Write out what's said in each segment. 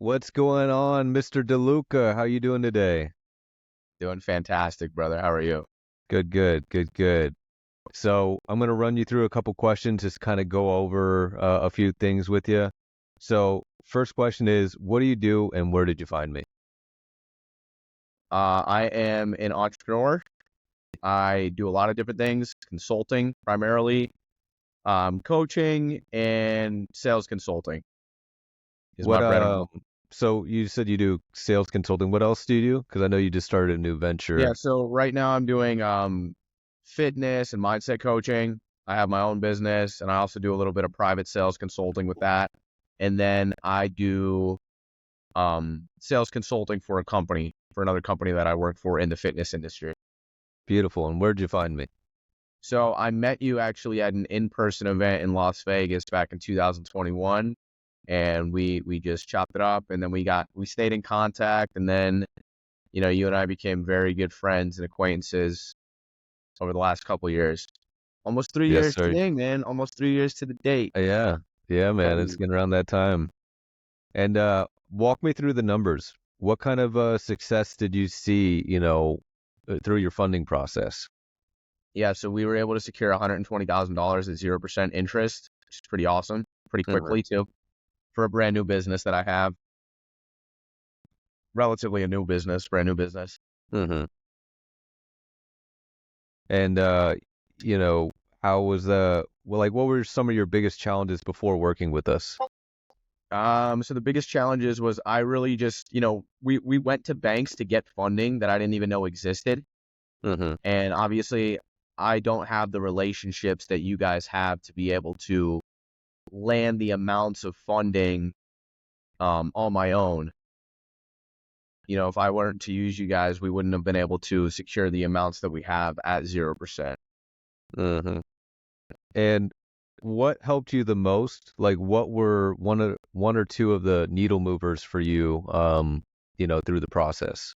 What's going on, Mr. DeLuca? How you doing today? Doing fantastic, brother. How are you? Good, good, good, good. So I'm gonna run you through a couple questions, just kind of go over a few things with you. So first question is, what do you do and where did you find me? I am an entrepreneur. I do a lot of different things, consulting primarily, coaching, and sales consulting is What my bread and butter. So you said you do sales consulting. What else do you do? Because I know you just started a new Yeah, venture. so right now I'm doing fitness and mindset coaching. I have my own business, and I also do a little bit of private sales consulting with that. And then I do sales consulting for another company that I work for in the fitness industry. Beautiful. And where'd you find me? So I met you actually at an in-person event in Las Vegas back in 2021, and we just chopped it up, and then we stayed in contact, and then you and I became very good friends and acquaintances over the last couple of years. Almost three Yes, years sir. today, man. Almost 3 years to the date. Yeah. Yeah, man. It's Crazy. getting around that time. And walk me through the numbers. What kind of success did you see, through your funding process? Yeah, so we were able to secure $120,000 at 0% interest, which is pretty awesome, pretty Mhm. quickly too, for a brand new business that I have. Relatively a new business, brand new business. Mhm. And you know, how was what were some of your biggest challenges before working with us? So the biggest challenges was I really just, we went to banks to get funding that I didn't even know existed. Mhm. And obviously, I don't have the relationships that you guys have to be able to land the amounts of funding on my own. If I weren't to use you guys, we wouldn't have been able to secure the amounts that we have at 0%. Mhm. And what helped you the most? Like what were one or two of the needle movers for you through the process?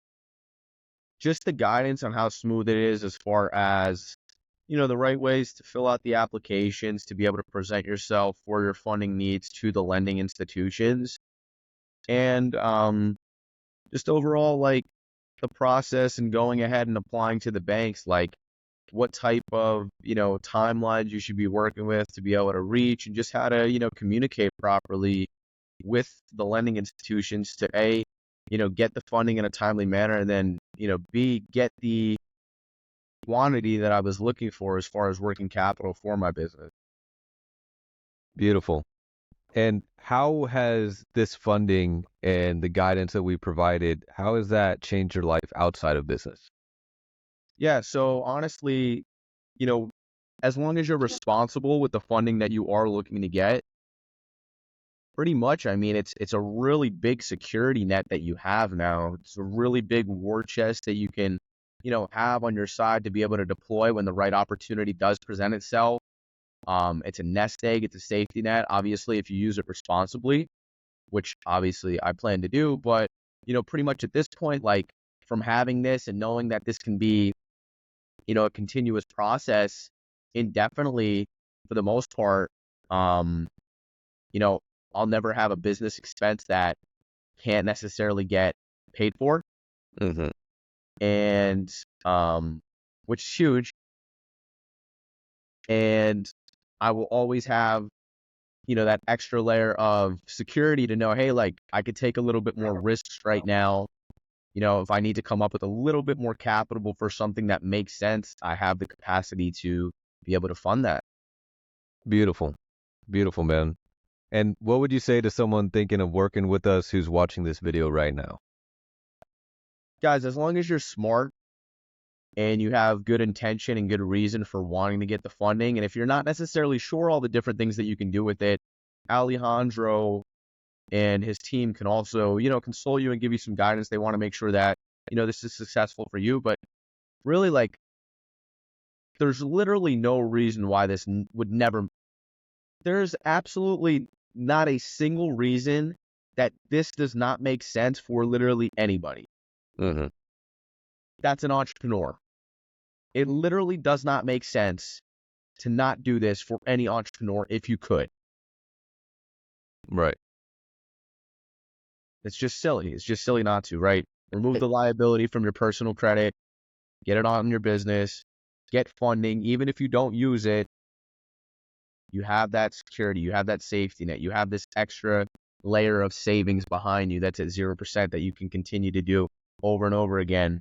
Just the guidance on how smooth it is as far as the right ways to fill out the applications to be able to present yourself for your funding needs to the lending institutions. And just overall, like the process and going ahead and applying to the banks, like what type of, timelines you should be working with to be able to reach and just how to, communicate properly with the lending institutions to A, get the funding in a timely manner and then, B, get the quantity that I was looking for as far as working capital for my business. Beautiful. And how has this funding and the guidance that we provided, how has that changed your life outside of business? Yeah, so honestly, you know, as long as you're responsible with the funding that you are looking to get, pretty much, I mean, it's a really big security net that you have now. It's a really big war chest that you can, have on your side to be able to deploy when the right opportunity does present itself. It's a nest egg, it's a safety net, obviously, if you use it responsibly, which obviously I plan to do. But, pretty much at this point, like from having this and knowing that this can be, a continuous process indefinitely for the most part, um, you know, I'll never have a business expense that can't necessarily get paid for. Hmm. And, which is huge. And I will always have, that extra layer of security to know, hey, like I could take a little bit more risks right now. If I need to come up with a little bit more capital for something that makes sense, I have the capacity to be able to fund that. Beautiful. Beautiful, man. And what would you say to someone thinking of working with us who's watching this video right now? Guys, as long as you're smart and you have good intention and good reason for wanting to get the funding, and if you're not necessarily sure all the different things that you can do with it, Alejandro and his team can also, console you and give you some guidance. They want to make sure that, this is successful for you. But really, like, there's literally no reason why this would never, there's absolutely not a single reason that this does not make sense for literally anybody Hmm. that's an entrepreneur. It literally does not make sense to not do this for any entrepreneur if you could. Right. It's just silly. It's just silly not to, right? Remove the liability from your personal credit, get it on your business, get funding. Even if you don't use it, you have that security, you have that safety net, you have this extra layer of savings behind you that's at 0% that you can continue to do over and over again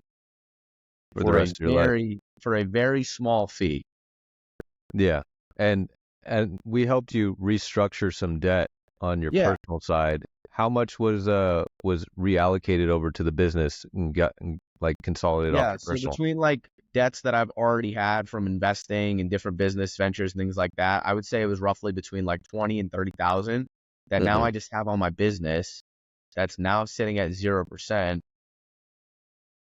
For the rest of your life. for a very small fee. Yeah. And we helped you restructure some debt on your Yeah. personal side. How much was reallocated over to the business and got and, like consolidated off Yeah. your So personal? between like debts that I've already had from investing in different business ventures and things like that, I would say it was roughly between like 20 and 30,000 that now Hmm. I just have on my business that's now sitting at 0%.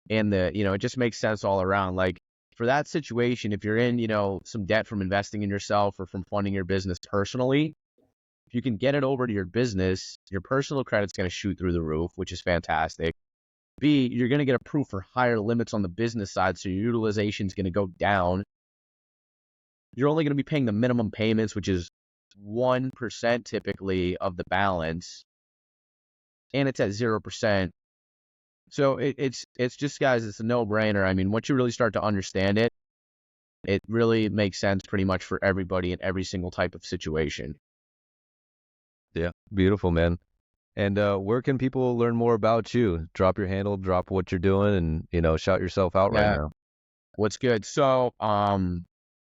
And it just makes sense all around. Like for that situation, if you're in, some debt from investing in yourself or from funding your business personally, if you can get it over to your business, your personal credit's going to shoot through the roof, which is fantastic. B, you're going to get approved for higher limits on the business side, so your utilization is going to go down. You're only going to be paying the minimum payments, which is 1% typically of the balance, and it's at 0%. So it's just, guys, it's a no-brainer. I mean, once you really start to understand it, it really makes sense pretty much for everybody in every single type of situation. Yeah. Beautiful, man. And where can people learn more about you? Drop your handle, drop what you're doing, and shout yourself out right Yeah, now. what's good? So,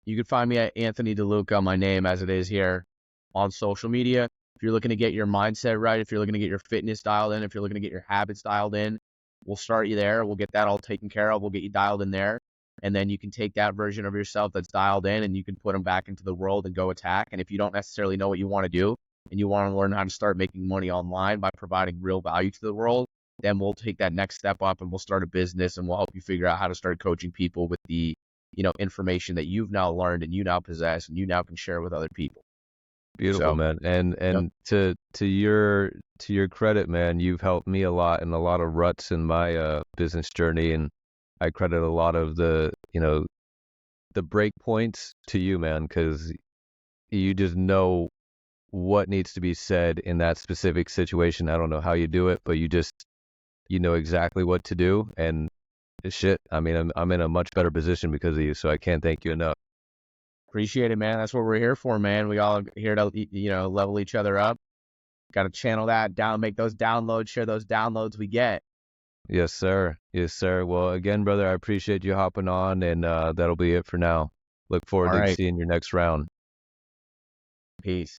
you can find me at Anthony DeLuca, my name as it is here on social media. If you're looking to get your mindset right, if you're looking to get your fitness dialed in, if you're looking to get your habits dialed in, we'll start you there. We'll get that all taken care of. We'll get you dialed in there. And then you can take that version of yourself that's dialed in and you can put them back into the world and go attack. And if you don't necessarily know what you want to do and you want to learn how to start making money online by providing real value to the world, then we'll take that next step up and we'll start a business and we'll help you figure out how to start coaching people with the information that you've now learned and you now possess and you now can share with other people. Beautiful, So, man. And yep. to your credit, man, you've helped me a lot in a lot of ruts in my business journey, and I credit a lot of the break points to you, man, because you just know what needs to be said in that specific situation. I don't know how you do it, but you know exactly what to do, and shit. I mean, I'm in a much better position because of you, so I can't thank you enough. Appreciate it, man. That's what we're here for, man. We all here to, level each other up. Got to channel that down, make those downloads, share those downloads we get. Yes, sir. Yes, sir. Well, again, brother, I appreciate you hopping on, and that'll be it for now. Look forward All to right. seeing your next round. Peace.